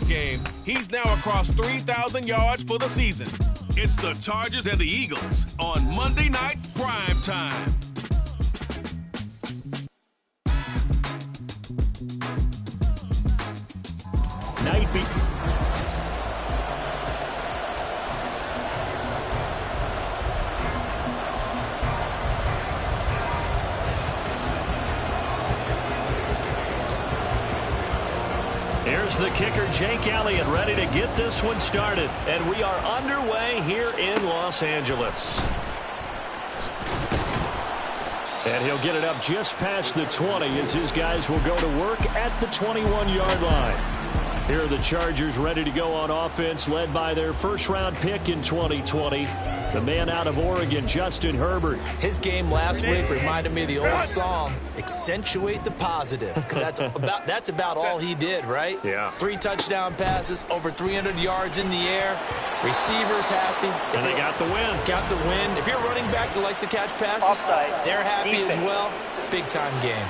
last game, he's now across 3,000 yards for the season. It's the Chargers and the Eagles on Monday Night Prime Time. Here's the kicker, Jake Elliott, ready to get this one started. And we are underway here in Los Angeles. And he'll get it up just past the 20 as his guys will go to work at the 21-yard line. Here are the Chargers ready to go on offense, led by their first-round pick in 2020, the man out of Oregon, Justin Herbert. His game last week reminded me of the old song, accentuate the positive, because that's about all he did, right? Yeah. 3 touchdown passes, over 300 yards in the air, receivers happy. And they got the win. Got the win. If you're a running back that likes to catch passes, they're happy as well. Big-time game.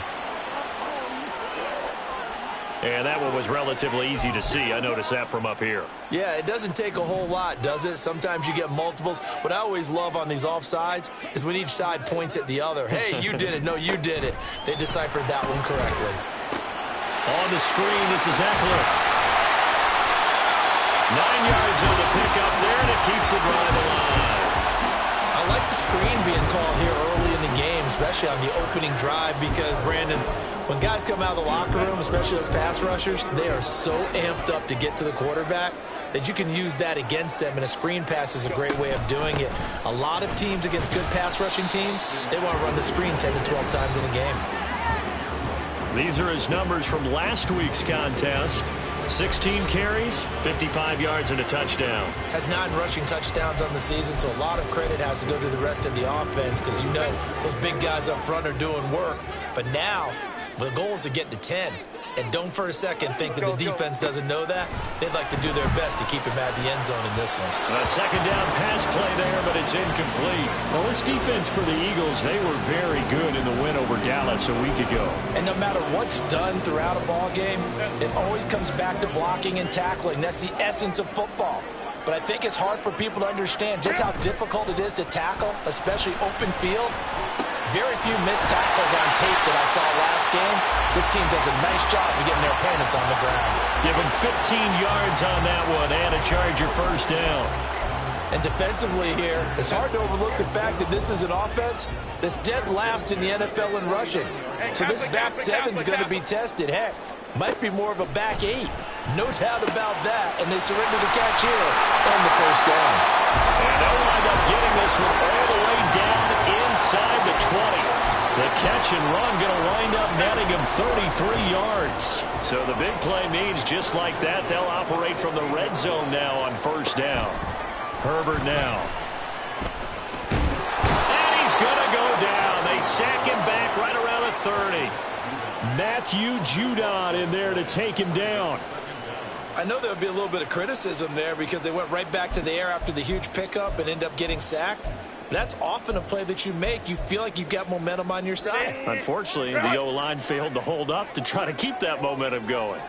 And that one was relatively easy to see. I noticed that from up here. Yeah, it doesn't take a whole lot, does it? Sometimes you get multiples. What I always love on these offsides is when each side points at the other. Hey, you did it. No, you did it. They deciphered that one correctly. On the screen, this is Eckler. 9 yards on the pickup there, and it keeps the drive alive. I like the screen being called here early in the game, especially on the opening drive, because, Brandon, when guys come out of the locker room, especially those pass rushers, they are so amped up to get to the quarterback that you can use that against them, and a screen pass is a great way of doing it. A lot of teams against good pass rushing teams, they want to run the screen 10 to 12 times in a game. These are his numbers from last week's contest. 16 carries, 55 yards, and a touchdown. Has 9 rushing touchdowns on the season, so a lot of credit has to go to the rest of the offense, because you know those big guys up front are doing work. But now the goal is to get to 10. And don't for a second think that the defense doesn't know that. They'd like to do their best to keep him at the end zone in this one. A second down pass play there, but it's incomplete. Well, this defense for the Eagles, they were very good in the win over Dallas a week ago. And no matter what's done throughout a ball game, it always comes back to blocking and tackling. That's the essence of football. But I think it's hard for people to understand just how difficult it is to tackle, especially open field. Very few missed tackles on tape that I saw last game. This team does a nice job of getting their opponents on the ground. Given 15 yards on that one and a Charger first down. And defensively here, it's hard to overlook the fact that this is an offense that's dead last in the NFL in rushing. So this back seven is going to be tested. Heck, might be more of a back 8. No doubt about that. And they surrender the catch here and the first down. And they'll wind up getting this one all the way down inside the 20. The catch and run going to wind up netting him 33 yards. So the big play means just like that, they'll operate from the red zone now on first down. Herbert now. And he's going to go down. They sack him back right around the 30. Matthew Judon in there to take him down. I know there would be a little bit of criticism there because they went right back to the air after the huge pickup and end up getting sacked. That's often a play that you make. You feel like you've got momentum on your side. Unfortunately, the O-line failed to hold up to try to keep that momentum going.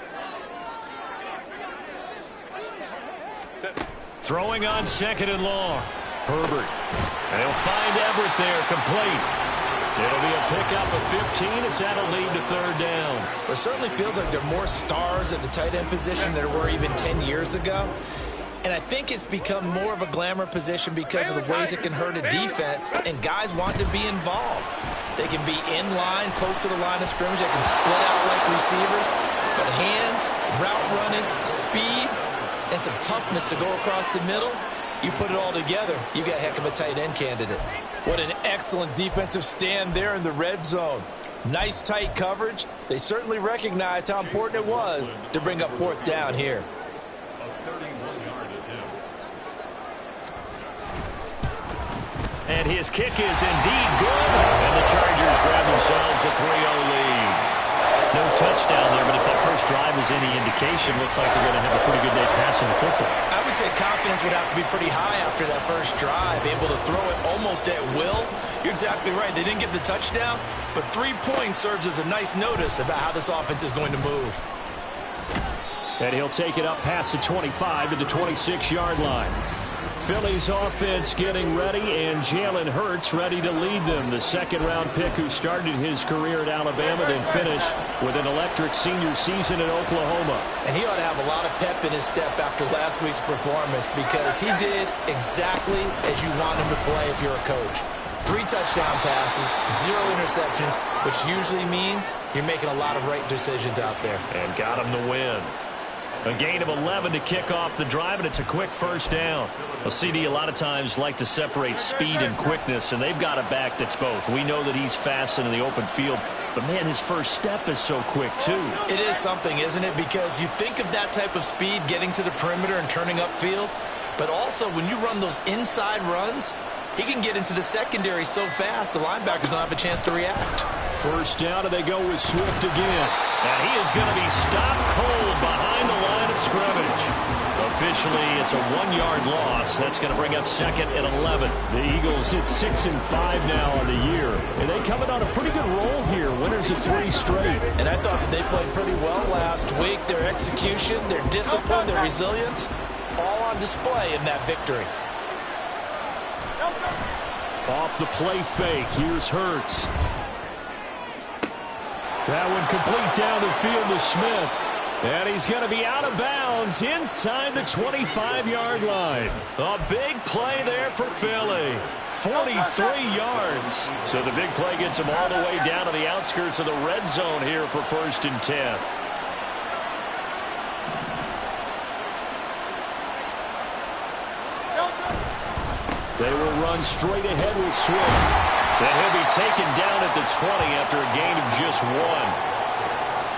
Throwing on second and long. Herbert. And he'll find Everett there, complete. It'll be a pickup of 15. It's at a lead to third down. It certainly feels like there are more stars at the tight end position than there were even 10 years ago. And I think it's become more of a glamour position because of the ways it can hurt a defense, and guys want to be involved. They can be in line, close to the line of scrimmage. They can split out like receivers. But hands, route running, speed, and some toughness to go across the middle, you put it all together, you got a heck of a tight end candidate. What an excellent defensive stand there in the red zone. Nice tight coverage. They certainly recognized how important it was to bring up fourth down here. And his kick is indeed good. And the Chargers grab themselves a 3-0 lead. No touchdown there, but if that first drive is any indication, looks like they're going to have a pretty good day passing the football. I would say confidence would have to be pretty high after that first drive, able to throw it almost at will. You're exactly right. They didn't get the touchdown, but 3 points serves as a nice notice about how this offense is going to move. And he'll take it up past the 25 to the 26-yard line. Philly's offense getting ready, and Jalen Hurts ready to lead them. The second-round pick who started his career at Alabama, then finished with an electric senior season in Oklahoma. And he ought to have a lot of pep in his step after last week's performance, because he did exactly as you want him to play if you're a coach. 3 touchdown passes, 0 interceptions, which usually means you're making a lot of right decisions out there. And got him the win. A gain of 11 to kick off the drive, and it's a quick first down. Well, CD, a lot of times like to separate speed and quickness, and they've got a back that's both. We know that he's fast in the open field, but, man, his first step is so quick, too. It is something, isn't it? Because you think of that type of speed getting to the perimeter and turning upfield, but also when you run those inside runs, he can get into the secondary so fast the linebackers don't have a chance to react. First down, and they go with Swift again. And he is going to be stopped cold behind the line of scrimmage. Officially, it's a 1-yard loss. That's going to bring up second and 11. The Eagles hit 6-5 now on the year. And they coming on a pretty good roll here. Winners of 3 straight. And I thought that they played pretty well last week. Their execution, their discipline, their resilience, all on display in that victory. Off the play fake. Here's Hurts. That one complete down the field to Smith. And he's going to be out of bounds inside the 25-yard line. A big play there for Philly. 43 yards. So the big play gets him all the way down to the outskirts of the red zone here for 1st and 10. They will run straight ahead with Swift. And he'll be taken down at the 20 after a gain of just 1.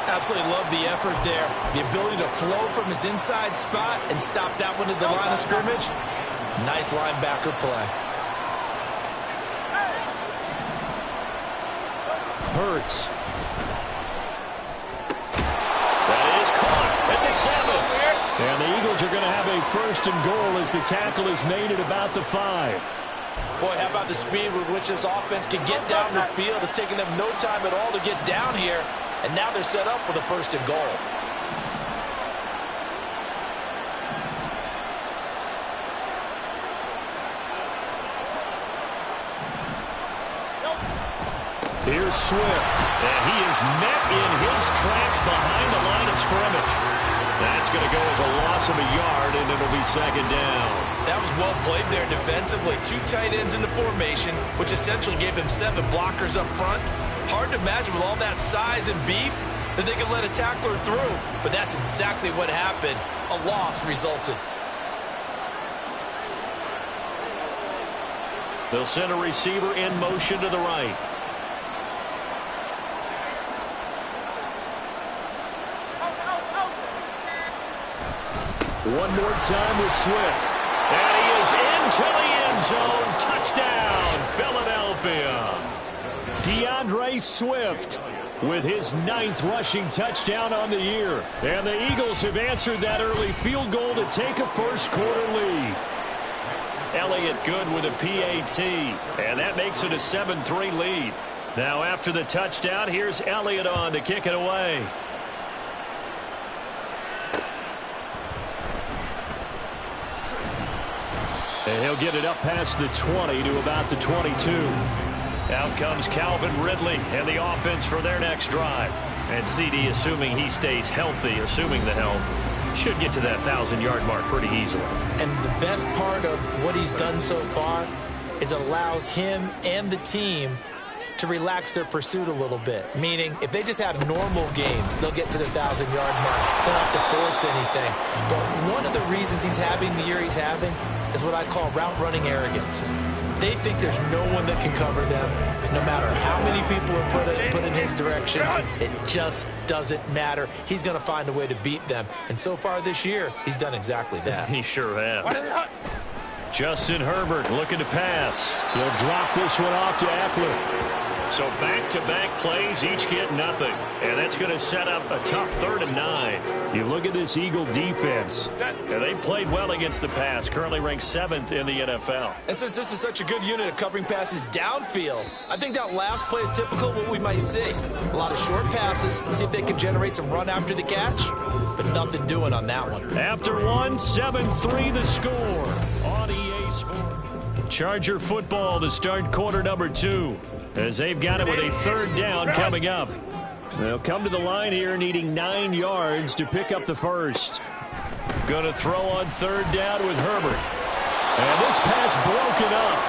Absolutely love the effort there. The ability to flow from his inside spot and stop that one at the line of scrimmage. Nice linebacker play. Hurts. That is caught at the 7. And the Eagles are going to have a 1st and goal as the tackle is made at about the 5. Boy, how about the speed with which this offense can get down the field? It's taken them no time at all to get down here. And now they're set up with a 1st and goal. Here's Swift. And he is met in his tracks behind the line of scrimmage. That's going to go as a loss of a yard, and it'll be 2nd down. That was well played there defensively. 2 tight ends in the formation, which essentially gave them 7 blockers up front. Hard to imagine with all that size and beef that they could let a tackler through. But that's exactly what happened. A loss resulted. They'll send a receiver in motion to the right. One more time with Swift. And he is into the end zone. Touchdown, Philadelphia. DeAndre Swift with his 9th rushing touchdown on the year. And the Eagles have answered that early field goal to take a first-quarter lead. Elliott good with a PAT. And that makes it a 7-3 lead. Now after the touchdown, here's Elliott on to kick it away. And he'll get it up past the 20 to about the 22. Out comes Calvin Ridley and the offense for their next drive. And CD, assuming he stays healthy, assuming the health, should get to that 1,000-yard mark pretty easily. And the best part of what he's done so far is it allows him and the team to relax their pursuit a little bit. Meaning, if they just have normal games, they'll get to the 1,000-yard mark. They don't have to force anything. But one of the reasons he's having the year he's having is what I call route running arrogance. They think there's no one that can cover them. No matter how many people are put in his direction, it just doesn't matter. He's going to find a way to beat them. And so far this year, he's done exactly that. He sure has. Justin Herbert looking to pass. He'll drop this one off to Eckler. So back-to-back plays, each get nothing. And that's going to set up a tough 3rd and 9. You look at this Eagle defense. And they've played well against the pass, currently ranked 7th in the NFL. And since this is such a good unit of covering passes downfield, I think that last play is typical of what we might see. A lot of short passes, see if they can generate some run after the catch, but nothing doing on that one. After 1, 7-3 the score on EA Sports. Charger football to start quarter number 2, as they've got it with a 3rd down coming up. They'll come to the line here needing 9 yards to pick up the first. Going to throw on 3rd down with Herbert. And this pass broken up.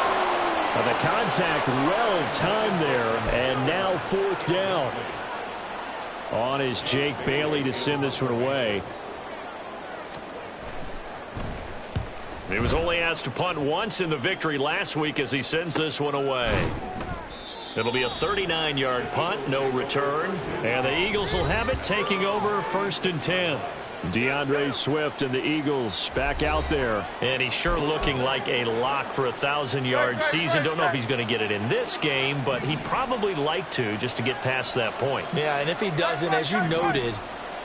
The contact well timed there, and now 4th down. On is Jake Bailey to send this one away. He was only asked to punt once in the victory last week as he sends this one away. It'll be a 39-yard punt, no return. And the Eagles will have it, taking over 1st and 10. DeAndre Swift and the Eagles back out there. And he's sure looking like a lock for a 1,000-yard season. Don't know if he's going to get it in this game, but he'd probably like to just to get past that point. Yeah, and if he doesn't, as you noted,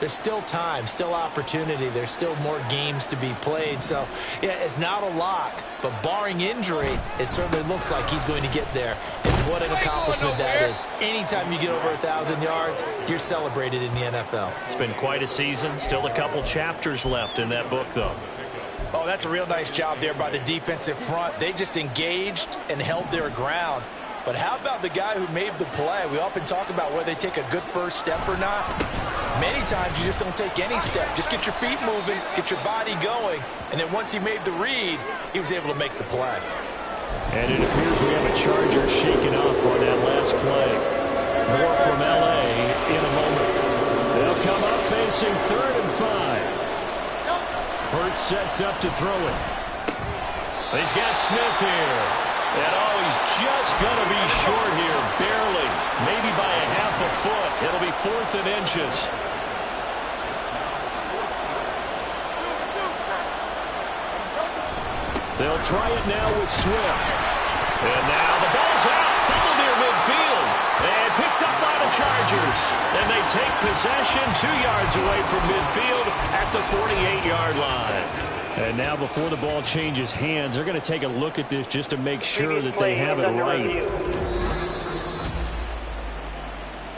there's still time, still opportunity. There's still more games to be played. So, yeah, it's not a lock, but barring injury, it certainly looks like he's going to get there. And what an accomplishment that is. Anytime you get over 1,000 yards, you're celebrated in the NFL. It's been quite a season. Still a couple chapters left in that book, though. Oh, that's a real nice job there by the defensive front. They just engaged and held their ground. But how about the guy who made the play? We often talk about whether they take a good first step or not. Many times you just don't take any step. Just get your feet moving, get your body going, and then once he made the read, he was able to make the play. And it appears we have a Charger shaken up on that last play. More from L.A. in a moment. They'll come up facing 3rd and 5. Hurts sets up to throw it. He's got Smith here. And he's just going to be short here, barely. Maybe by a half a foot. It'll be 4th and inches. They'll try it now with Swift. And now the ball's out. Fumbled near midfield. And picked up by the Chargers. And they take possession 2 yards away from midfield at the 48-yard line. And now before the ball changes hands, they're going to take a look at this just to make sure that they have it right.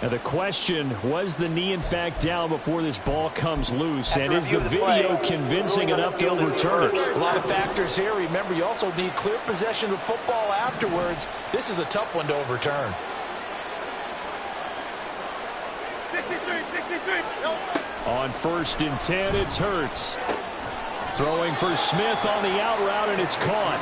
Now the question, was the knee in fact down before this ball comes loose? And is the video convincing enough to overturn it? A lot of factors here. Remember, you also need clear possession of football afterwards. This is a tough one to overturn. 63. On 1st and 10, it's Hurts. Throwing for Smith on the out route, and it's caught.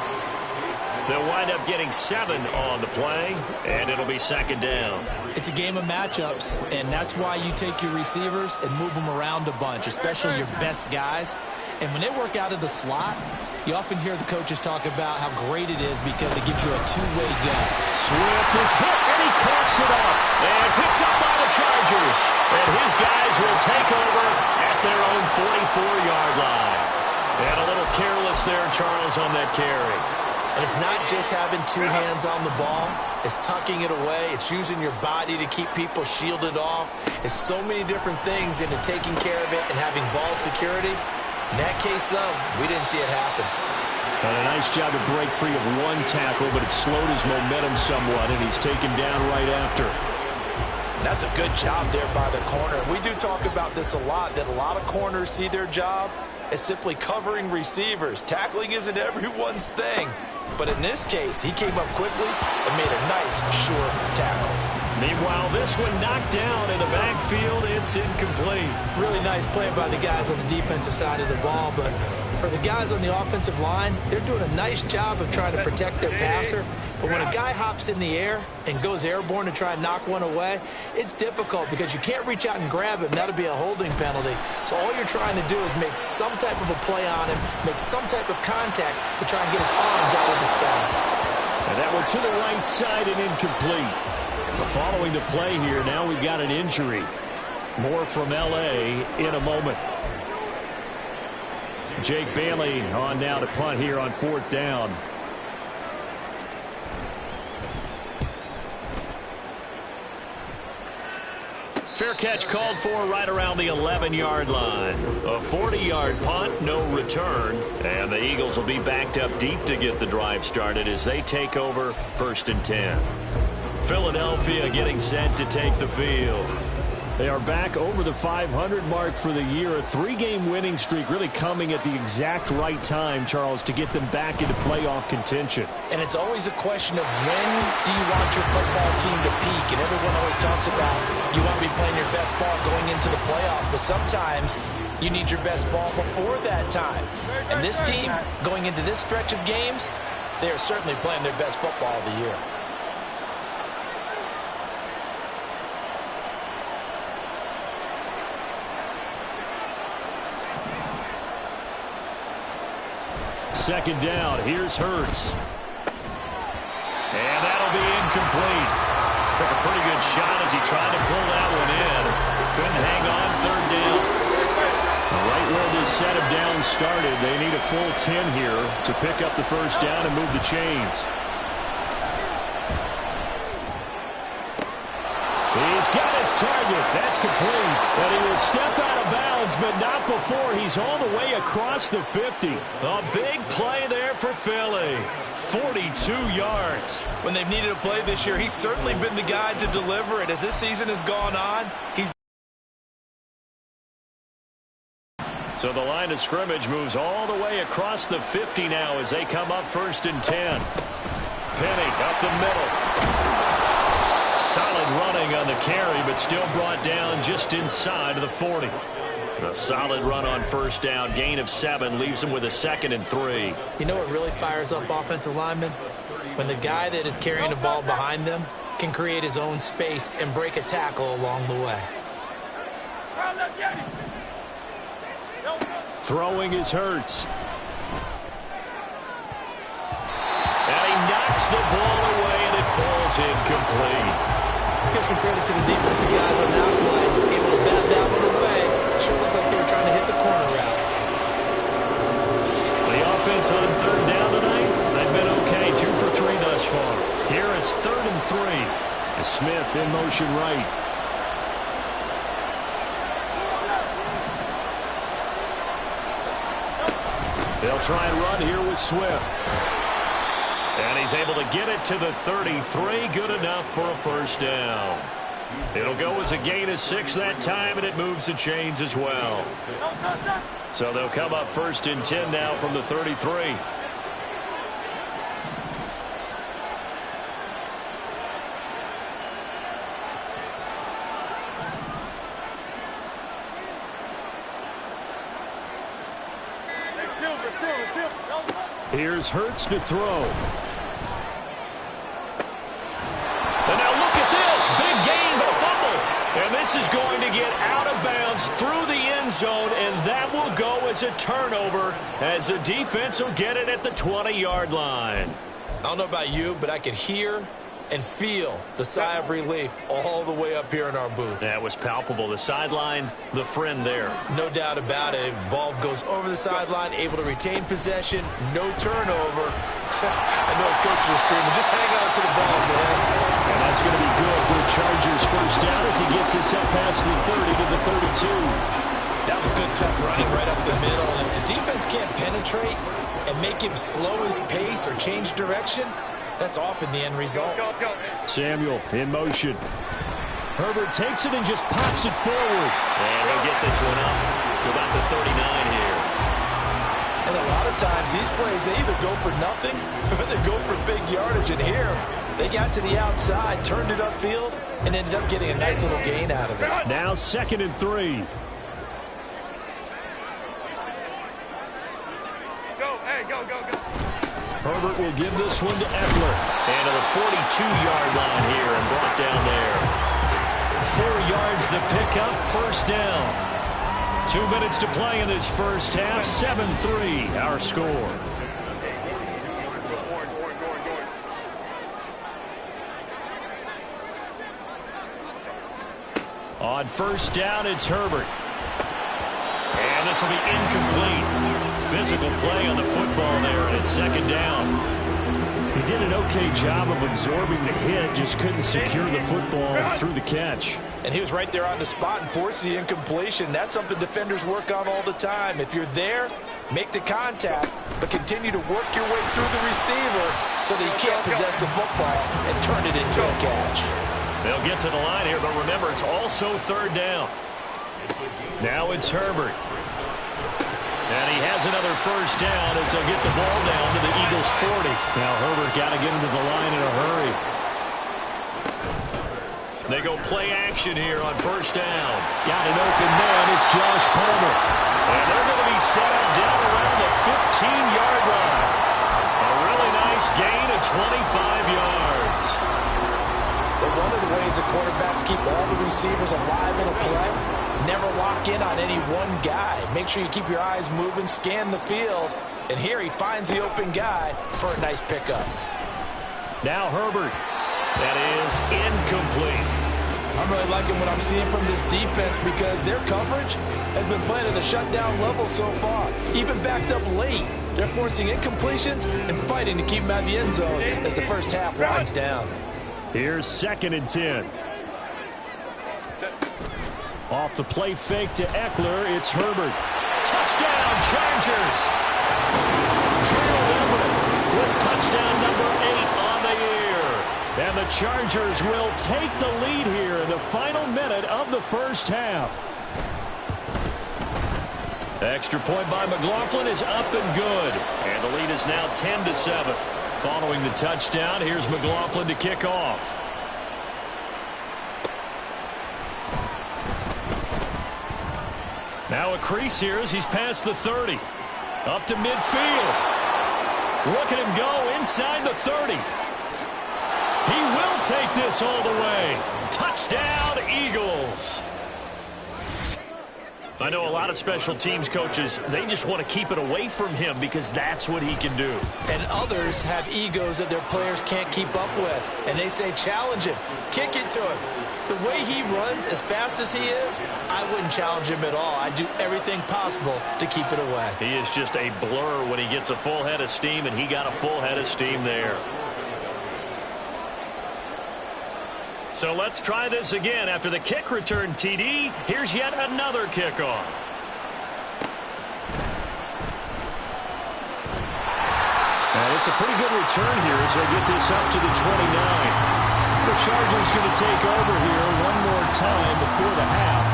They'll wind up getting 7 on the play, and it'll be 2nd down. It's a game of matchups, and that's why you take your receivers and move them around a bunch, especially your best guys. And when they work out of the slot, you often hear the coaches talk about how great it is because it gives you a two-way go. Swift is hit, and he coughs it up. And picked up by the Chargers. And his guys will take over at their own 44-yard line. And a little careless there, Charles, on that carry. And it's not just having 2 hands on the ball. It's tucking it away. It's using your body to keep people shielded off. It's so many different things into taking care of it and having ball security. In that case, though, we didn't see it happen. And a nice job to break free of 1 tackle, but it slowed his momentum somewhat, and he's taken down right after. And that's a good job there by the corner. We do talk about this a lot, that a lot of corners see their job as simply covering receivers. Tackling isn't everyone's thing. But in this case, he came up quickly and made a nice, short tackle. Meanwhile, this one knocked down in the backfield. It's incomplete. Really nice play by the guys on the defensive side of the ball, but for the guys on the offensive line, they're doing a nice job of trying to protect their passer. But when a guy hops in the air and goes airborne to try and knock one away, it's difficult because you can't reach out and grab him. That'll be a holding penalty. So all you're trying to do is make some type of a play on him, make some type of contact to try and get his arms out of the sky. And that one to the right side and incomplete. Following the play here, now we've got an injury. More from L.A. in a moment. Jake Bailey on now to punt here on 4th down. Fair catch called for right around the 11-yard line. A 40-yard punt, no return. And the Eagles will be backed up deep to get the drive started as they take over 1st and 10. Philadelphia getting set to take the field. They are back over the 500 mark for the year. A 3-game winning streak really coming at the exact right time, Charles, to get them back into playoff contention. And it's always a question of when do you want your football team to peak? And everyone always talks about you want to be playing your best ball going into the playoffs, but sometimes you need your best ball before that time. And this team, going into this stretch of games, they are certainly playing their best football of the year. Second down, here's Hurts. And that'll be incomplete. Took a pretty good shot as he tried to pull that one in. Couldn't hang on 3rd down. Right where this set of downs started, they need a full 10 here to pick up the 1st down and move the chains. He's got his target. That's complete. And he will step out of bounds, but not before he's all the way across the 50. A big play there for Philly. 42 yards. When they've needed a play this year, he's certainly been the guy to deliver it. As this season has gone on, he's... So the line of scrimmage moves all the way across the 50 now as they come up 1st and 10. Penny up the middle. Solid running on the carry, but still brought down just inside of the 40. A solid run on 1st down. Gain of 7 leaves them with a 2nd and 3. You know what really fires up offensive linemen? When the guy that is carrying the ball behind them can create his own space and break a tackle along the way. Throwing is Hurts. And he knocks the ball away, and it falls incomplete. Let's give some credit to the defensive guys on that play. Able to bat that one away. Sure looked like they were trying to hit the corner route. The offense on 3rd down tonight, they've been okay. 2 for 3 thus far. Here it's 3rd and 3. Smith in motion right. They'll try and run here with Swift. And he's able to get it to the 33. Good enough for a 1st down. It'll go as a gain of 6 that time, and it moves the chains as well. So they'll come up 1st and 10 now from the 33. Here's Hurts to throw. And now look at this. Big gain, but a fumble. And this is going to get out of bounds through the end zone, and that will go as a turnover as the defense will get it at the 20-yard line. I don't know about you, but I could hear and feel the sigh of relief all the way up here in our booth. That was palpable. The sideline, the friend there. No doubt about it. Ball goes over the sideline, able to retain possession, no turnover. I know his coaches are screaming, just hang on to the ball, man. And that's going to be good for the Chargers' 1st down as he gets this up past the 30 to the 32. That was good, tough running right up the middle. And if the defense can't penetrate and make him slow his pace or change direction, that's often the end result. Samuel in motion. Herbert takes it and just pops it forward. And he'll get this one up to about the 39 here. And a lot of times these plays, they either go for nothing or they go for big yardage. And here, they got to the outside, turned it upfield, and ended up getting a nice little gain out of it. Now 2nd and 3. Herbert will give this one to Eckler. And to the 42-yard line here and brought down there. 4 yards the pickup, 1st down. 2 minutes to play in this first half. 7-3 our score. On 1st down, it's Herbert. And this will be incomplete. Physical play on the football there, and it's 2nd down. He did an okay job of absorbing the hit, just couldn't secure the football through the catch. And he was right there on the spot and forced the incompletion. That's something defenders work on all the time. If you're there, make the contact, but continue to work your way through the receiver so that he can't possess the football and turn it into a catch. They'll get to the line here, but remember, it's also third down. Now it's Herbert. And he has another first down as they'll get the ball down to the Eagles' 40. Now Herbert got to get into the line in a hurry. They go play action here on first down. Got an open man. It's Josh Palmer. And they're going to be set up down around the 15-yard line. A really nice gain of 25 yards. But one of the ways the quarterbacks keep all the receivers alive in a play, never lock in on any one guy. Make sure you keep your eyes moving, scan the field. And here he finds the open guy for a nice pickup. Now Herbert. That is incomplete. I'm really liking what I'm seeing from this defense because their coverage has been playing at a shutdown level so far. Even backed up late, they're forcing incompletions and fighting to keep them out of the end zone as the first half winds down. Here's 2nd and 10. Off the play fake to Eckler, it's Herbert. Touchdown, Chargers. Gerald Everett with touchdown number 8 on the year. And the Chargers will take the lead here in the final minute of the first half. The extra point by McLaughlin is up and good. And the lead is now 10-7. Following the touchdown, here's McLaughlin to kick off. Now a crease here as he's past the 30. Up to midfield. Look at him go inside the 30. He will take this all the way. Touchdown, Eagles. I know a lot of special teams coaches, they just want to keep it away from him because that's what he can do. And others have egos that their players can't keep up with. And they say, challenge him, kick it to him. The way he runs as fast as he is, I wouldn't challenge him at all. I'd do everything possible to keep it away. He is just a blur when he gets a full head of steam, and he got a full head of steam there. So let's try this again. After the kick return TD, here's yet another kickoff. And it's a pretty good return here as they get this up to the 29. The Chargers going to take over here one more time before the half.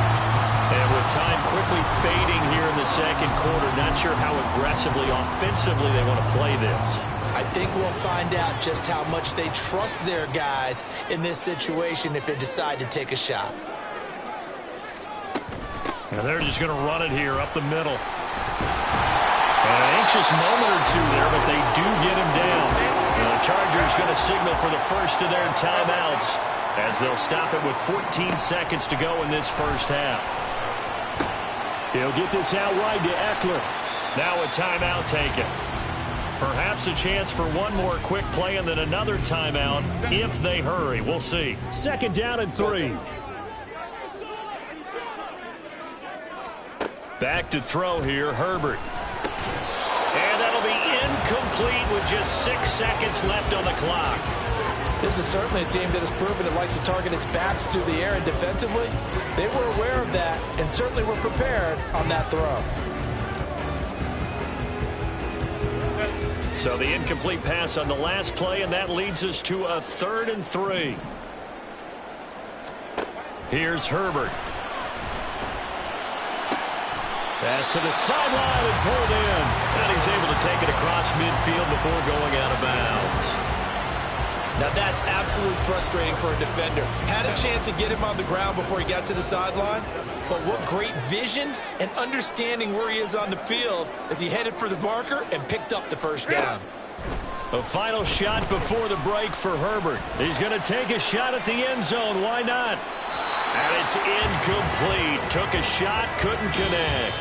And with time quickly fading here in the second quarter, not sure how aggressively, offensively they want to play this. I think we'll find out just how much they trust their guys in this situation if they decide to take a shot. And they're just going to run it here up the middle. And an anxious moment or two there, but they do get him down. And the Chargers going to signal for the first of their timeouts as they'll stop it with 14 seconds to go in this first half. He'll get this out wide to Eckler. Now a timeout taken. Perhaps a chance for one more quick play and then another timeout if they hurry. We'll see. 2nd down and 3. Back to throw here, Herbert. And that'll be incomplete with just 6 seconds left on the clock. This is certainly a team that has proven it likes to target its backs through the air, and defensively, they were aware of that and certainly were prepared on that throw. So the incomplete pass on the last play, and that leads us to a 3rd and 3. Here's Herbert. Pass to the sideline and pulled in. And he's able to take it across midfield before going out of bounds. Now that's absolutely frustrating for a defender. Had a chance to get him on the ground before he got to the sideline, but what great vision and understanding where he is on the field as he headed for the marker and picked up the first down. A final shot before the break for Herbert. He's going to take a shot at the end zone. Why not? And it's incomplete. Took a shot, couldn't connect.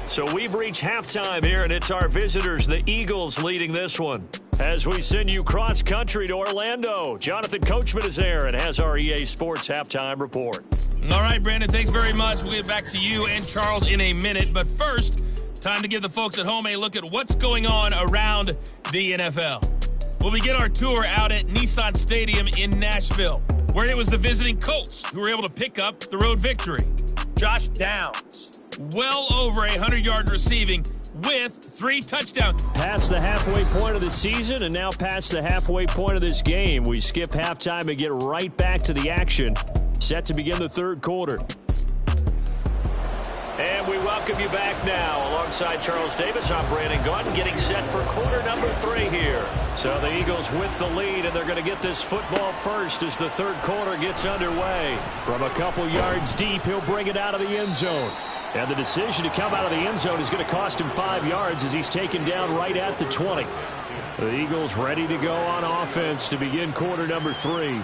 So we've reached halftime here, and it's our visitors, the Eagles, leading this one. As we send you cross-country to Orlando, Jonathan Coachman is there and has our EA Sports halftime report. All right, Brandon, thanks very much. We'll get back to you and Charles in a minute. But first, time to give the folks at home a look at what's going on around the NFL. We'll begin our tour out at Nissan Stadium in Nashville. where it was the visiting Colts who were able to pick up the road victory. Josh Downs, well over 100 yards receiving with 3 touchdowns. Past the halfway point of the season and now past the halfway point of this game. We skip halftime and get right back to the action. Set to begin the third quarter. And we welcome you back now. Alongside Charles Davis, I'm Brandon Gaudin, getting set for quarter number 3 here. So the Eagles with the lead, and they're going to get this football first as the third quarter gets underway. From a couple yards deep, he'll bring it out of the end zone. And the decision to come out of the end zone is going to cost him 5 yards as he's taken down right at the 20. The Eagles ready to go on offense to begin quarter number 3.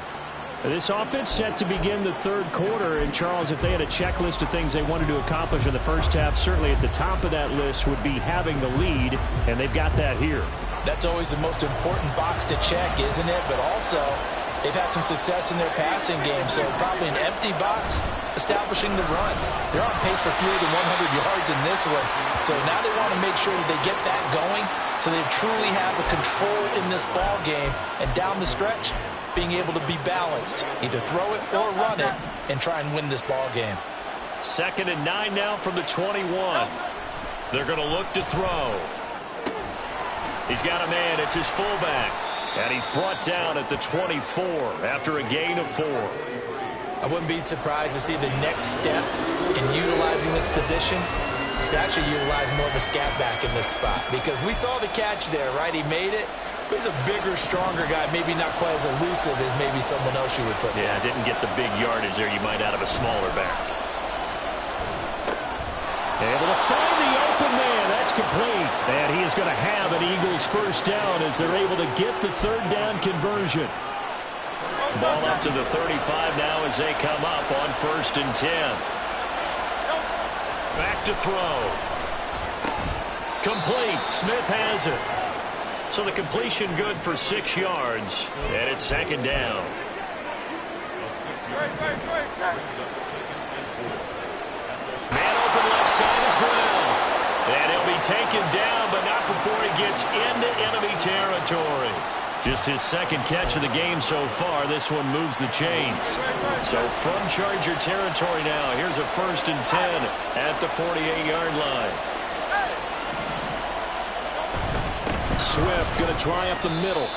This offense set to begin the third quarter. And, Charles, if they had a checklist of things they wanted to accomplish in the first half, certainly at the top of that list would be having the lead, and they've got that here. That's always the most important box to check, isn't it? But also, they've had some success in their passing game, so probably an empty box establishing the run. They're on pace for fewer than 100 yards in this one, so now they want to make sure that they get that going so they truly have the control in this ball game, and down the stretch, being able to be balanced, either throw it or run it, and try and win this ball game. 2nd and 9 now from the 21. They're going to look to throw. He's got a man. It's his fullback. And he's brought down at the 24 after a gain of 4. I wouldn't be surprised to see the next step in utilizing this position is to actually utilize more of a scat back in this spot, because we saw the catch there, right? He made it. He's a bigger, stronger guy, maybe not quite as elusive as maybe someone else you would put in. Yeah, didn't get the big yardage there you might out of a smaller back. Able to find the open man. That's complete. And he is going to have an Eagles first down as they're able to get the third down conversion. Ball up to the 35 now as they come up on 1st and 10. Back to throw. Complete. Smith has it. So the completion good for 6 yards, and it's 2nd down. Man open left side is Brown. And he'll be taken down, but not before he gets into enemy territory. Just his 2nd catch of the game so far. This one moves the chains. So from Charger territory now, here's a 1st and 10 at the 48-yard line. Swift going to try up the middle.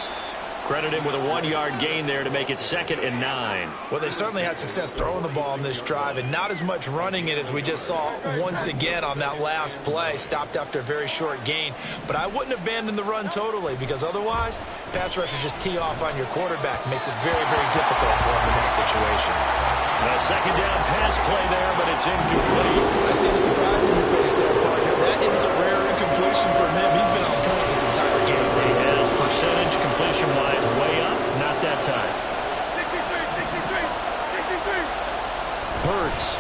Credit him with a 1-yard gain there to make it 2nd and 9. Well, they certainly had success throwing the ball in this drive, and not as much running it as we just saw once again on that last play. Stopped after a very short gain. But I wouldn't abandon the run totally, because otherwise, pass rushers just tee off on your quarterback. Makes it very, very difficult for him in that situation. A 2nd down pass play there, but it's incomplete. I see the surprise in your face there, partner. That is a rare incompletion from him. He's been on point this entire game. He has percentage completion-wise way up. Not that time. 63. Hurts.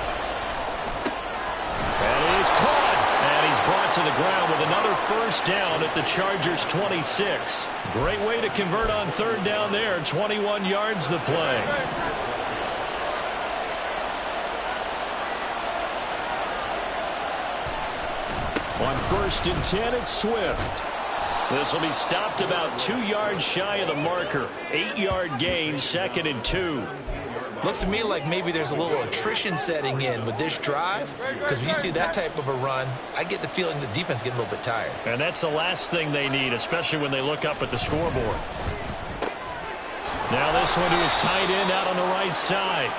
And he's caught. And he's brought to the ground with another first down at the Chargers' 26. Great way to convert on 3rd down there. 21 yards the play. On 1st and 10, it's Swift. This will be stopped about 2 yards shy of the marker. 8-yard gain, 2nd and 2. Looks to me like maybe there's a little attrition setting in with this drive, because when you see that type of a run, I get the feeling the defense getting a little bit tired. And that's the last thing they need, especially when they look up at the scoreboard. Now this one to his tight end out on the right side.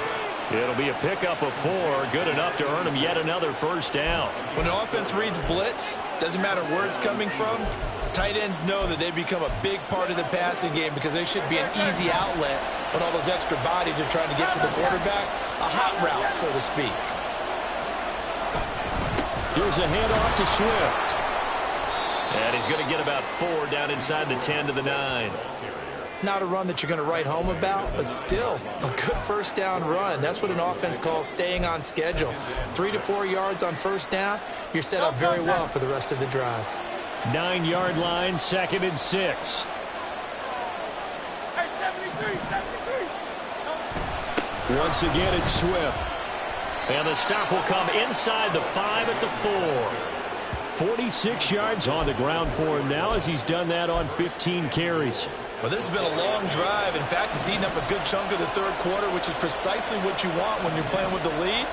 It'll be a pickup of 4, good enough to earn him yet another first down. When an offense reads blitz, doesn't matter where it's coming from, tight ends know that they become a big part of the passing game, because they should be an easy outlet when all those extra bodies are trying to get to the quarterback. A hot route, so to speak. Here's a handoff to Swift. And he's going to get about 4 down inside the 10 to the 9. Not a run that you're going to write home about, but still a good first down run. That's what an offense calls staying on schedule. 3 to 4 yards on first down, you're set up very well for the rest of the drive. 9-yard line, 2nd and 6. Once again, it's Swift. And the stop will come inside the 5 at the 4. 46 yards on the ground for him now as he's done that on 15 carries. Well, this has been a long drive. In fact, it's eaten up a good chunk of the third quarter, which is precisely what you want when you're playing with the lead.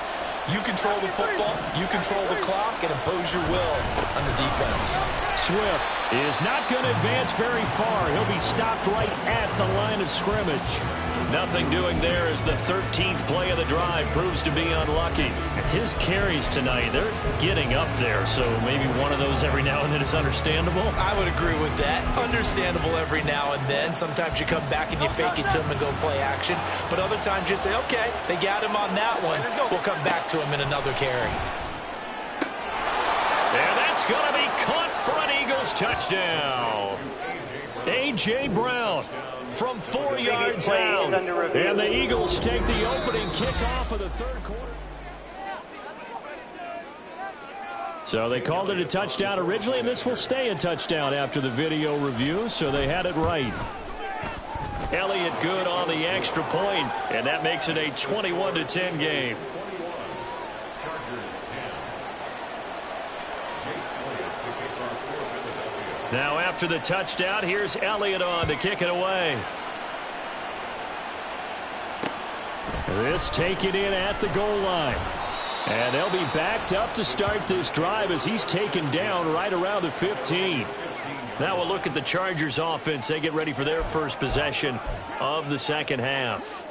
You control the football, you control the clock, and impose your will on the defense. Swift is not going to advance very far. He'll be stopped right at the line of scrimmage. Nothing doing there as the 13th play of the drive proves to be unlucky. His carries tonight, they're getting up there, so maybe one of those every now and then is understandable. I would agree with that. Understandable every now and then. Sometimes you come back and you fake it to him and go play action. But other times you say, okay, they got him on that one. We'll come back to him in another carry. And that's going to be caught for an Eagles touchdown. A.J. Brown from 4 yards out. And the Eagles take the opening kickoff of the third quarter. So they called it a touchdown originally, and this will stay a touchdown after the video review, so they had it right. Elliott good on the extra point, and that makes it a 21-10 game. Now after the touchdown, here's Elliott on to kick it away. This taken in at the goal line. And they'll be backed up to start this drive as he's taken down right around the 15. Now we'll look at the Chargers offense. They get ready for their first possession of the second half.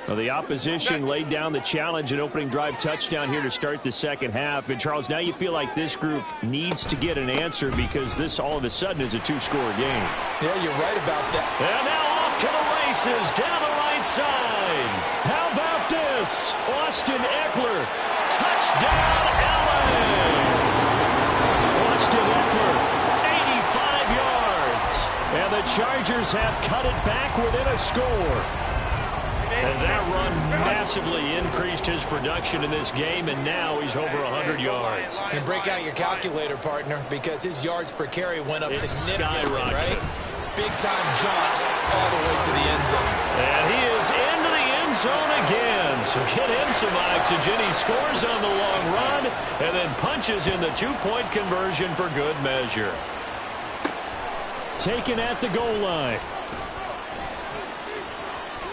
Well, the opposition laid down the challenge and opening drive touchdown here to start the second half. And, Charles, now you feel like this group needs to get an answer because this all of a sudden is a two-score game. Yeah, you're right about that. And now off to the races down the right side. How about this? Austin Eckler. Touchdown, Allen. Austin Eckler, 85 yards. And the Chargers have cut it back within a score. And that run massively increased his production in this game, and now he's over 100 yards. And break out your calculator, partner, because his yards per carry went up significantly, right? Big-time jaunt all the way to the end zone. And he is into the end zone again. So get him some oxygen. He scores on the long run and then punches in the two-point conversion for good measure. Taken at the goal line.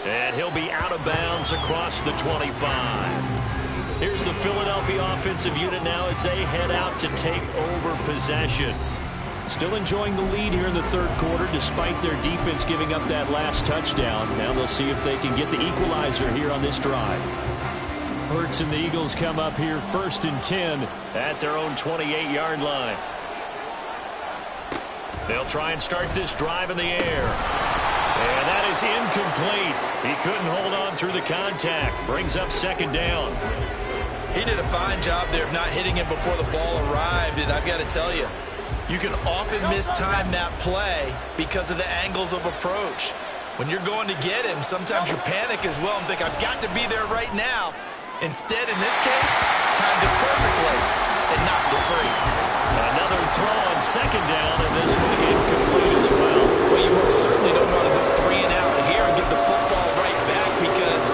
And he'll be out of bounds across the 25. Here's the Philadelphia offensive unit now as they head out to take over possession. Still enjoying the lead here in the third quarter despite their defense giving up that last touchdown. Now they'll see if they can get the equalizer here on this drive. Hurts and the Eagles come up here 1st and 10 at their own 28-yard line. They'll try and start this drive in the air. And that is incomplete. He couldn't hold on through the contact. Brings up second down. He did a fine job there of not hitting him before the ball arrived. And I've got to tell you, you can often mistime that play because of the angles of approach. When you're going to get him, sometimes you panic as well and think, I've got to be there right now. Instead, in this case, timed it perfectly and knocked it free. Another throw on second down, and this one incomplete as well. Well, you most certainly don't want to go 3 and out here and give the football right back because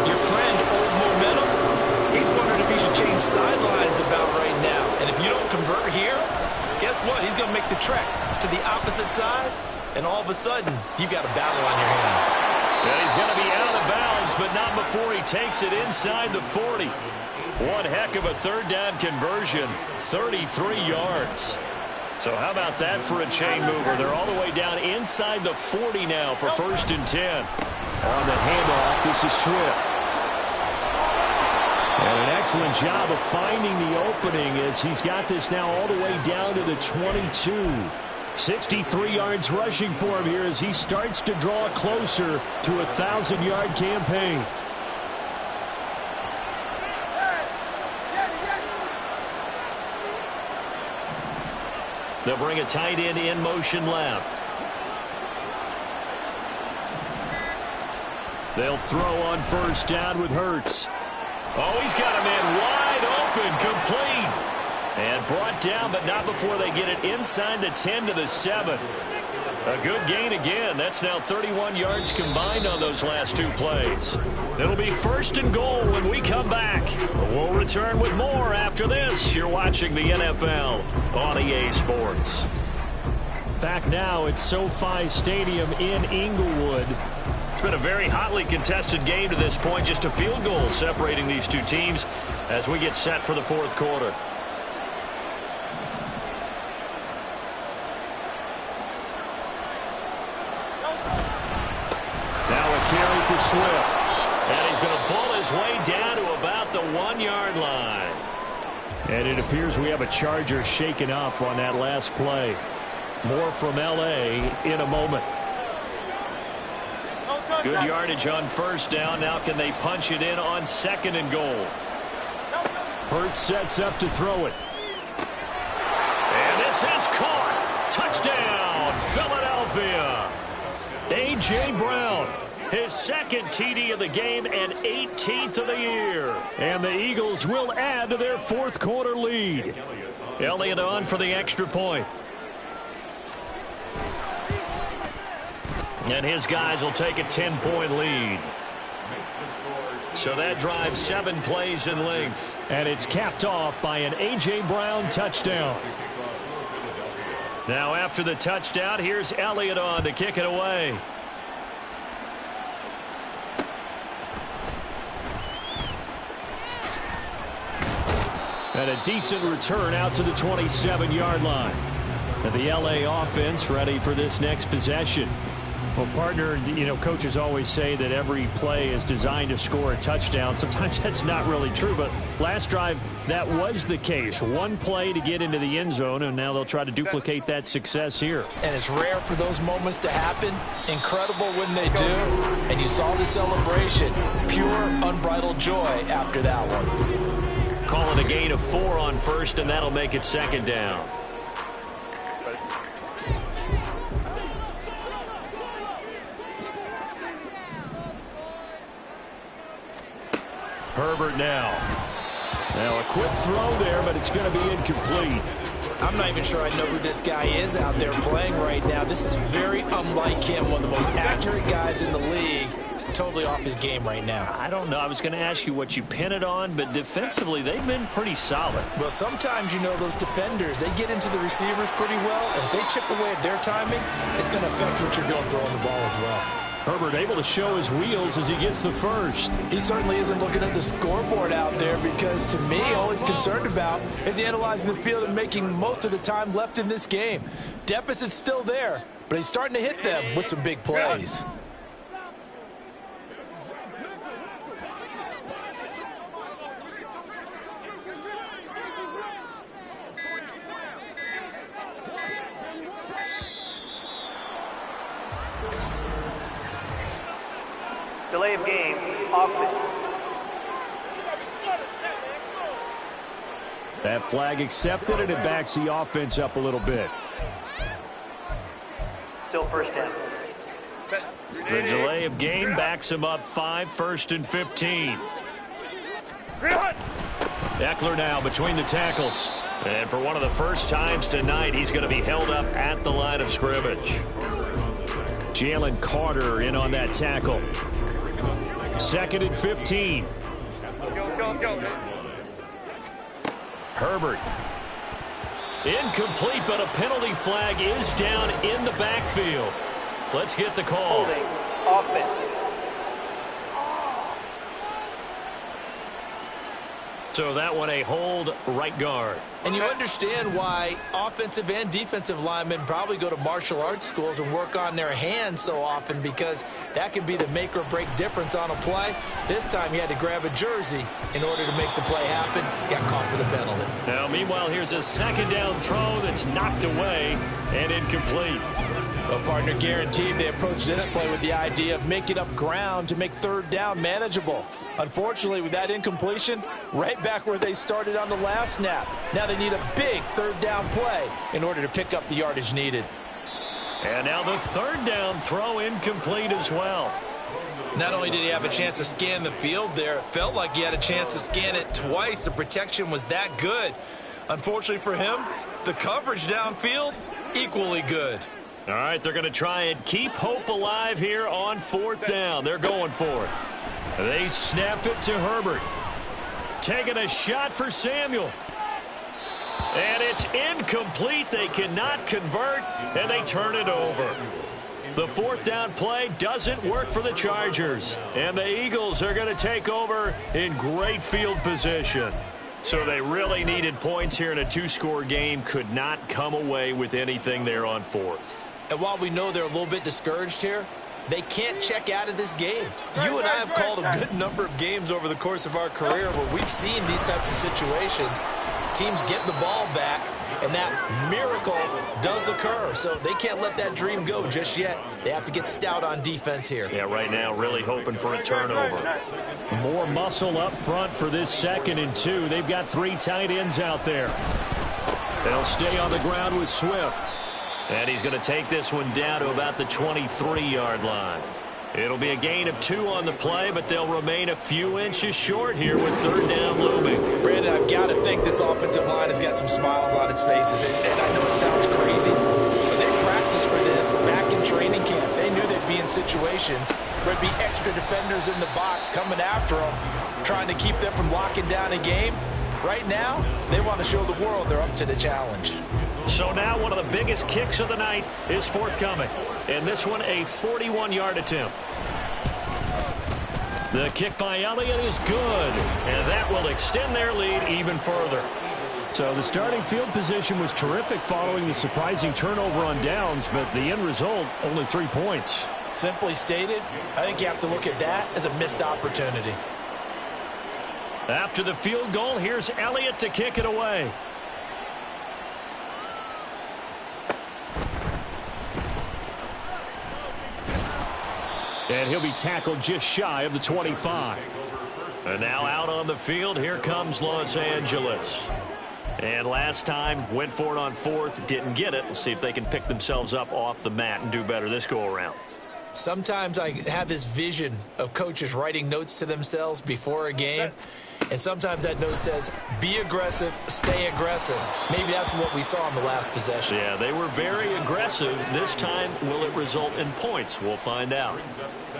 your friend, Old Momentum, he's wondering if he should change sidelines about right now. And if you don't convert here, guess what? He's going to make the trek to the opposite side, and all of a sudden, you've got a battle on your hands. Yeah, he's going to be out of bounds, but not before he takes it inside the 40. One heck of a third down conversion, 33 yards. So how about that for a chain mover? They're all the way down inside the 40 now for 1st and 10. On the handoff, this is Swift. And an excellent job of finding the opening as he's got this now all the way down to the 22. 63 yards rushing for him here as he starts to draw closer to a 1,000-yard campaign. They'll bring a tight end in motion left. They'll throw on 1st down with Hurts. Oh, he's got a man wide open, complete. And brought down, but not before they get it inside the 10 to the 7. A good gain again. That's now 31 yards combined on those last 2 plays. It'll be 1st and goal when we come back. We'll return with more after this. You're watching the NFL on EA Sports. back now at SoFi Stadium in Inglewood. It's been a very hotly contested game to this point. Just a field goal separating these two teams as we get set for the fourth quarter. Now a carry for Swift. And he's going to bull his way down to about the 1-yard line. And it appears we have a Charger shaken up on that last play. More from L.A. in a moment. Good yardage on first down. Now can they punch it in on 2nd and goal? Hurts sets up to throw it. And this is caught. Touchdown, Philadelphia. A.J. Brown. His 2nd TD of the game and 18th of the year. And the Eagles will add to their fourth quarter lead. Elliott on for the extra point. And his guys will take a 10-point lead. So that drives 7 plays in length. And it's capped off by an A.J. Brown touchdown. Now after the touchdown, here's Elliott on to kick it away. And a decent return out to the 27-yard line. And the L.A. offense ready for this next possession. Well, partner, you know, coaches always say that every play is designed to score a touchdown. Sometimes that's not really true, but last drive, that was the case. One play to get into the end zone, and now they'll try to duplicate that success here. And it's rare for those moments to happen. Incredible when they do. And you saw the celebration. Pure, unbridled joy after that one. Call it a gain of 4 on first, and that'll make it 2nd down. Herbert now. Now a quick throw there, but it's going to be incomplete. I'm not even sure I know who this guy is out there playing right now. This is very unlike him, one of the most accurate guys in the league. Totally off his game right now. I don't know. I was going to ask you what you pin it on, but defensively, they've been pretty solid. Well, sometimes, you know, those defenders, they get into the receivers pretty well, and if they chip away at their timing, it's going to affect what you're doing throwing the ball as well. Herbert able to show his wheels as he gets the first. He certainly isn't looking at the scoreboard out there because, to me, all he's concerned about is analyzing the field and making most of the time left in this game. Deficit's still there, but he's starting to hit them with some big plays. Delay of game, offense. That flag accepted, and it backs the offense up a little bit. Still first down. The delay of game backs him up 5, 1st and 15. Eckler now between the tackles. And for one of the first times tonight, he's going to be held up at the line of scrimmage. Jalen Carter in on that tackle. 2nd and 15. Herbert. Incomplete, but a penalty flag is down in the backfield. Let's get the call. Holding, offense. So that one a hold, right guard. And you understand why offensive and defensive linemen probably go to martial arts schools and work on their hands so often, because that can be the make or break difference on a play. This time he had to grab a jersey in order to make the play happen. Got caught for the penalty. Now, meanwhile, here's a 2nd down throw that's knocked away and incomplete. Well, partner, guaranteed they approach this play with the idea of making up ground to make 3rd down manageable. Unfortunately, with that incompletion, right back where they started on the last snap. Now they need a big 3rd down play in order to pick up the yardage needed. And now the 3rd down throw incomplete as well. Not only did he have a chance to scan the field there, it felt like he had a chance to scan it twice. The protection was that good. Unfortunately for him, the coverage downfield, equally good. All right, they're going to try and keep hope alive here on 4th down. They're going for it. They snap it to Herbert. Taking a shot for Samuel. And it's incomplete. They cannot convert, and they turn it over. The fourth down play doesn't work for the Chargers. And the Eagles are going to take over in great field position. So they really needed points here in a two-score game. Could not come away with anything there on fourth. And while we know they're a little bit discouraged here, they can't check out of this game. You and I have called a good number of games over the course of our career where we've seen these types of situations. Teams get the ball back, and that miracle does occur. So they can't let that dream go just yet. They have to get stout on defense here. Yeah, right now really hoping for a turnover. More muscle up front for this 2nd and 2. They've got 3 tight ends out there. They'll stay on the ground with Swift. And he's going to take this one down to about the 23-yard line. It'll be a gain of 2 on the play, but they'll remain a few inches short here with 3rd down looming. Brandon, I've got to think this offensive line has got some smiles on its faces. And I know it sounds crazy, but they practiced for this back in training camp. They knew they'd be in situations where there'd be extra defenders in the box coming after them, trying to keep them from locking down a game. Right now, they want to show the world they're up to the challenge. So now one of the biggest kicks of the night is forthcoming. And this one a 41-yard attempt. The kick by Elliott is good. And that will extend their lead even further. So the starting field position was terrific following the surprising turnover on downs. But the end result, only 3 points. Simply stated, I think you have to look at that as a missed opportunity. After the field goal, here's Elliott to kick it away. And he'll be tackled just shy of the 25. And now out on the field, here comes Los Angeles. And last time, went for it on 4th, didn't get it. We'll see if they can pick themselves up off the mat and do better this go-around. Sometimes I have this vision of coaches writing notes to themselves before a game. And sometimes that note says, be aggressive, stay aggressive. Maybe that's what we saw in the last possession. Yeah, they were very aggressive. This time, will it result in points? We'll find out.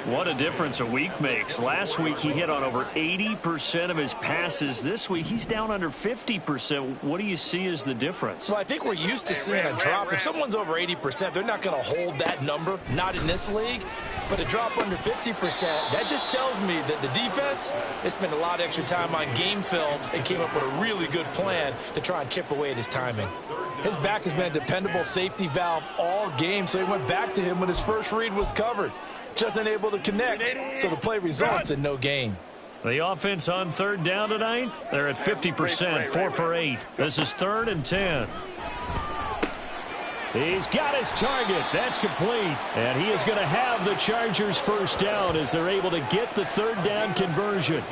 What a difference a week makes. Last week, he hit on over 80% of his passes. This week, he's down under 50%. What do you see as the difference? Well, I think we're used to seeing a drop. If someone's over 80%, they're not going to hold that number, not in this league. But a drop under 50%, that just tells me that the defense has spent a lot of extra time on game films and came up with a really good plan to try and chip away at his timing. His back has been a dependable safety valve all game, so he went back to him when his first read was covered. Just unable to connect, so the play results in no gain. The offense on 3rd down tonight, they're at 50%, 4 for 8. This is 3rd and 10. He's got his target. That's complete. And he is going to have the Chargers first down as they're able to get the 3rd down conversion.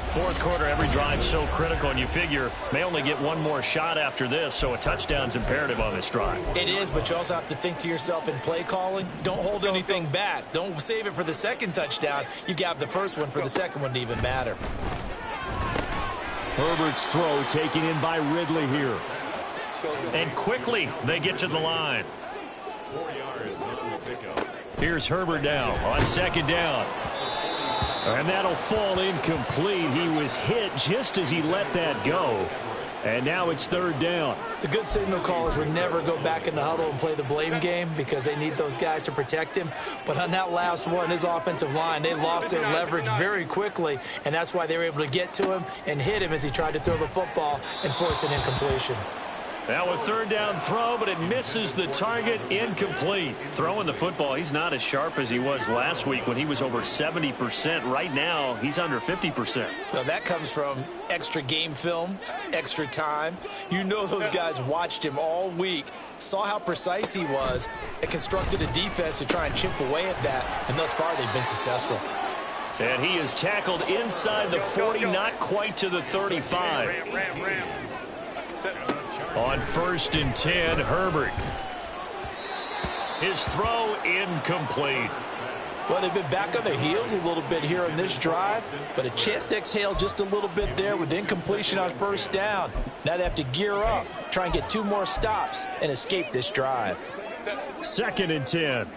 Fourth quarter, every drive so critical, and you figure may only get one more shot after this, so a touchdown's imperative on this drive. It is, but you also have to think to yourself in play calling, don't hold anything back. Don't save it for the 2nd touchdown. You got the first one for the 2nd one to even matter. Herbert's throw taken in by Ridley here. And quickly they get to the line. Here's Herbert now on 2nd down. And that'll fall incomplete. He was hit just as he let that go. And now it's 3rd down. The good signal callers would never go back in the huddle and play the blame game because they need those guys to protect him. But on that last one, his offensive line, they lost their leverage very quickly, and that's why they were able to get to him and hit him as he tried to throw the football and force an incompletion. Now a 3rd down throw, but it misses the target, incomplete. Throwing the football, he's not as sharp as he was last week when he was over 70%. Right now, he's under 50%. Well, that comes from extra game film, extra time. You know those guys watched him all week, saw how precise he was, and constructed a defense to try and chip away at that, and thus far they've been successful. And he is tackled inside the 40, not quite to the 35. On 1st and 10, Herbert. His throw incomplete. Well, they've been back on their heels a little bit here in this drive, but a chance to exhale just a little bit there with incompletion on 1st down. Now they have to gear up, try and get 2 more stops, and escape this drive. 2nd and 10.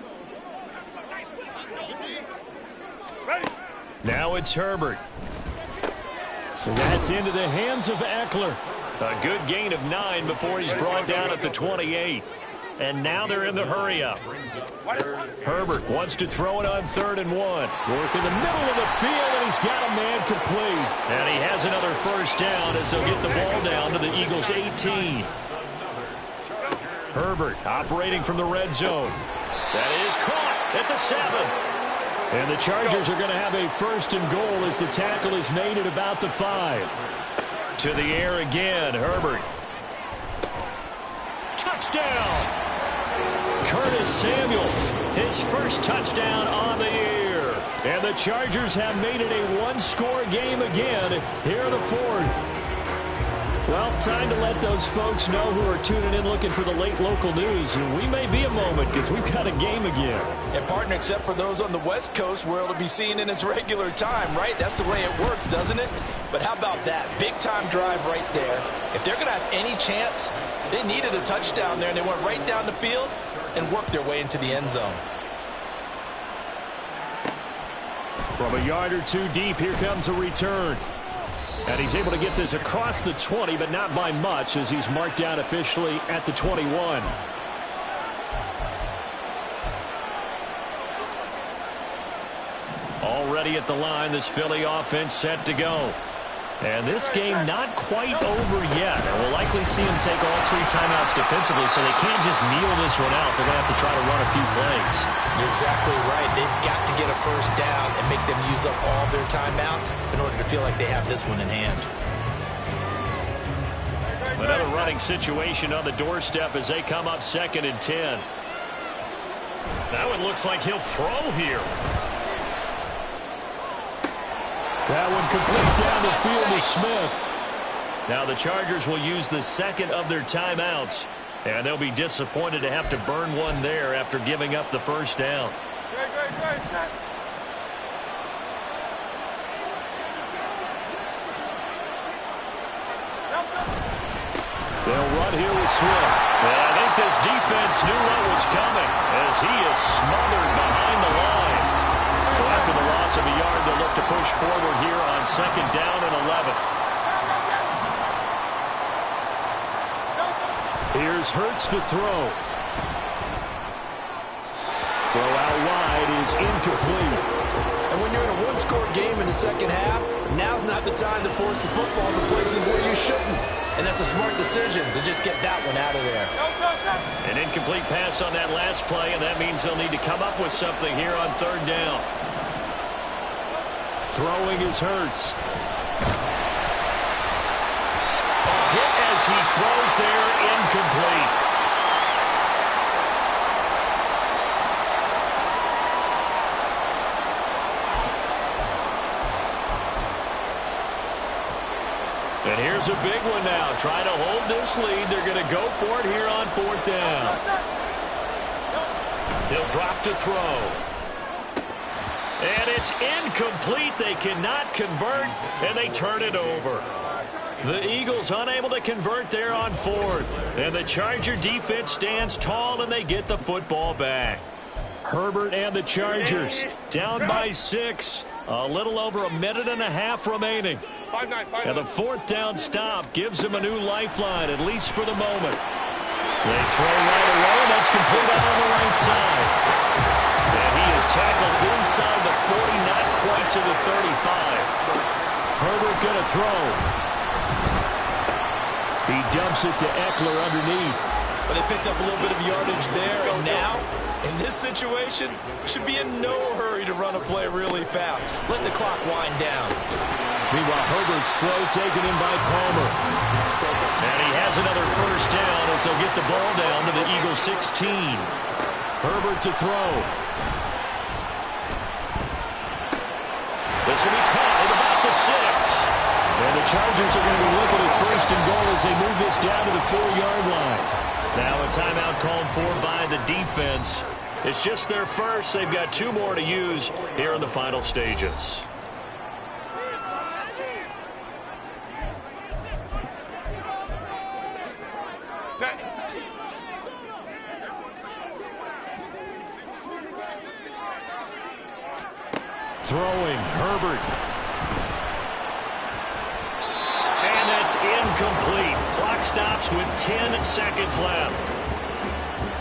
Now it's Herbert. That's into the hands of Eckler. A good gain of 9 before he's brought down at the 28. And now they're in the hurry-up. Herbert wants to throw it on 3rd and 1. Work in the middle of the field, and he's got a man complete. And he has another first down as they'll get the ball down to the Eagles' 18. Herbert operating from the red zone. That is caught at the 7. And the Chargers are going to have a 1st and goal as the tackle is made at about the 5. To the air again, Herbert. Touchdown! Curtis Samuel, his first touchdown on the year. And the Chargers have made it a one-score game again here in the 4th. Well, time to let those folks know who are tuning in looking for the late local news. We may be a moment because we've got a game again. And, partner, except for those on the West Coast, where it'll be seen in its regular time, right? That's the way it works, doesn't it? But how about that? Big-time drive right there. If they're going to have any chance, they needed a touchdown there, and they went right down the field and worked their way into the end zone. From a yard or two deep, here comes a return. And he's able to get this across the 20, but not by much, as he's marked down officially at the 21. Already at the line, this Philly offense set to go. And this game not quite over yet. And we'll likely see him take all 3 timeouts defensively, so they can't just kneel this one out. They're going to have to try to run a few plays. You're exactly right. They've got to get a first down and make them use up all their timeouts in order to feel like they have this one in hand. Another running situation on the doorstep as they come up 2nd and 10. That one looks like he'll throw here. That one complete down the field to Smith. Now the Chargers will use the 2nd of their timeouts, and they'll be disappointed to have to burn one there after giving up the first down. They'll run here with Swift. And I think this defense knew what was coming as he is smothered behind the line. So after the loss of a yard, they'll look to push forward here on 2nd down and 11. Here's Hurts to throw. Throw out wide is incomplete. And when you're in a one-score game in the second half, now's not the time to force the football to places where you shouldn't. And that's a smart decision to just get that one out of there. An incomplete pass on that last play, and that means they'll need to come up with something here on 3rd down. Throwing is Hurts. A hit as he throws there, incomplete. And here's a big one now. Trying to hold this lead. They're going to go for it here on 4th down. He'll drop to throw. And it's incomplete. They cannot convert, and they turn it over. The Eagles unable to convert there on 4th. And the Charger defense stands tall, and they get the football back. Herbert and the Chargers down by 6. A little over a minute and a half remaining. And the 4th down stop gives them a new lifeline, at least for the moment. They throw right away. That's complete out on the right side. And he is tackled inside the 40, not quite to the 35. Herbert going to throw. He dumps it to Eckler underneath. But they picked up a little bit of yardage there, and now, in this situation, should be in no hurry to run a play really fast. Let the clock wind down. Meanwhile, Herbert's throw taken in by Palmer. And he has another first down as they'll get the ball down to the Eagles' 16. Herbert to throw. This will be caught at about the 6. And the Chargers are going to be looking at 1st and goal as they move this down to the 4-yard line. Now a timeout called for by the defense. It's just their first. They've got 2 more to use here in the final stages. Throwing, Herbert. And that's incomplete. Clock stops with 10 seconds left.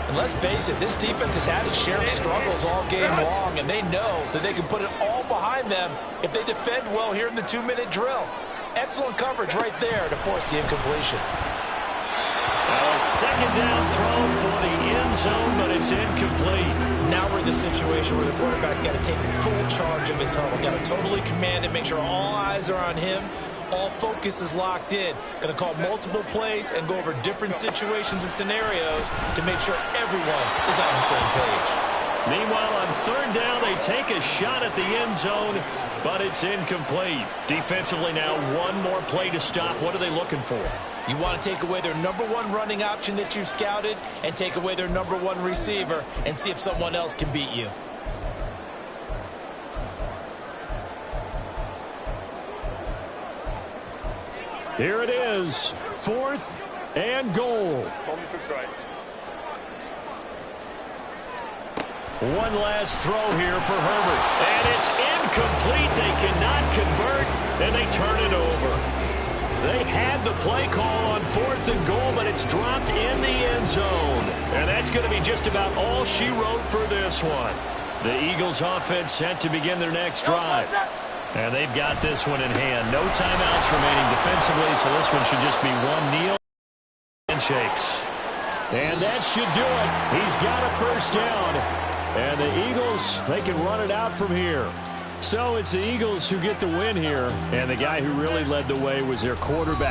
And let's face it, this defense has had its share of struggles all game long, and they know that they can put it all behind them if they defend well here in the 2-minute drill. Excellent coverage right there to force the incompletion. A second down throw for the end zone, but it's incomplete. Now we're in the situation where the quarterback's got to take full charge of his huddle. Got to totally command it, make sure all eyes are on him. All focus is locked in. Going to call multiple plays and go over different situations and scenarios to make sure everyone is on the same page. Meanwhile, on third down, they take a shot at the end zone, but it's incomplete. Defensively now, one more play to stop. What are they looking for? You want to take away their number one running option that you've scouted and take away their number one receiver and see if someone else can beat you. Here it is, 4th and goal. One last throw here for Herbert. And it's incomplete. They cannot convert, and they turn it over. They had the play call on 4th and goal, but it's dropped in the end zone. And that's going to be just about all she wrote for this one. The Eagles offense set to begin their next drive. And they've got this one in hand. No timeouts remaining defensively, so this one should just be one kneel. Handshakes. And that should do it. He's got a first down. And the Eagles, they can run it out from here. So it's the Eagles who get the win here. And the guy who really led the way was their quarterback.